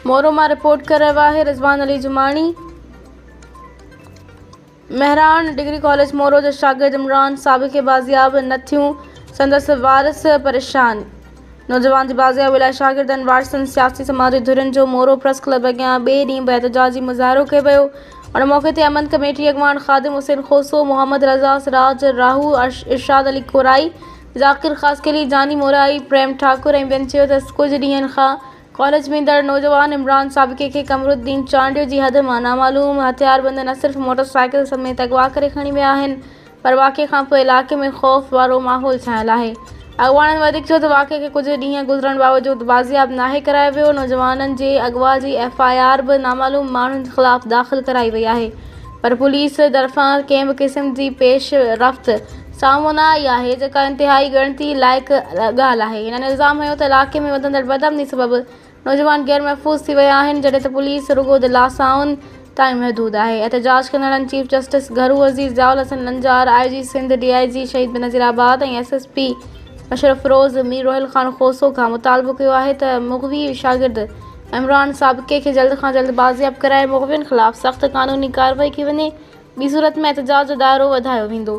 मोरो मां रिपोर्ट कर रहियो आहे रिज़वान अली जुमाणी। महरान डिग्री कॉलेज मोरो जो शागिर्द इमरान साबिक़ खे बाज़ियाब न थियूं, संदसि वारिस परेशान। नौजवान जी बाज़ियाब लाइ शागिर्दनि वारिसनि सियासी समाजी धुरियुनि जो मोरो प्रेस क्लब अॻियां ॿिए ॾींहुं बि एहतजाजी मुज़ाहिरो कयो वियो। उन मौक़े ते अमन कमेटी अॻवान ख़ादिम हुसैन खोसो, मोहम्मद रज़ा, सिराज राहू, इरशाद अली कोराई, ज़ाकिर ख़ासकेली, जानी मोराई, प्रेम ठाकुर ऐं ॿियनि चयो त कुझु ॾींहंनि खां कॉलेज में ईंदड़ नौजवान इमरान साबिक़े खे कमरुद्दीन चांडियो जी हद मां नामालूम हथियारबंद न सिर्फ़ मोटरसाइकिल समेत अगवा करे खणी विया आहिनि, पर वाक़िए खां पोइ इलाइक़े में ख़ौफ़ वारो माहौल छाइलु आहे। अॻवाननि वधीक चयो त वाक़िए खे कुझु ॾींहं गुज़रण बावजूदि बाज़ियाब नाहे करायो वियो। नौजवाननि जे अगवा जी FIR बि नामालूम माण्हुनि ख़िलाफ़ दाख़िल कराई वई आहे, पर पुलिस तरफ़ां कंहिं बि क़िस्म जी पेश रफ़्त साम्हूं न आई आहे, जेका इंतिहाई ॻणती लाइक़ ॻाल्हि आहे। हिननि इल्ज़ाम हयो त इलाइक़े में वधंदड़ बदअमनी सबबि नौजवान गैर महफ़ूज़ थी विया आहिनि, जॾहिं त पुलिस रुॻो दिलासाउनि ताईं महदूद आहे। एहतजाज कंदड़नि चीफ जस्टिस घरू अज़ीज़, ज़ियाउल हसन नंजार, IG सिंध, DIG शहीद बेनज़ीराबाद ऐं SSP मशरफ फिरोज़ मीर रोहिल ख़ान खोसो खां मुतालबो कयो आहे त मुग़वी शागिर्द इमरान साबिक़े खे जल्द खां जल्द बाज़ियाब कराए मुग़वियुनि ख़िलाफ़ सख़्त क़ानूनी कार्रवाई कई वञे। ॿी सूरत में एहतजाज जो दाइरो वधायो वेंदो।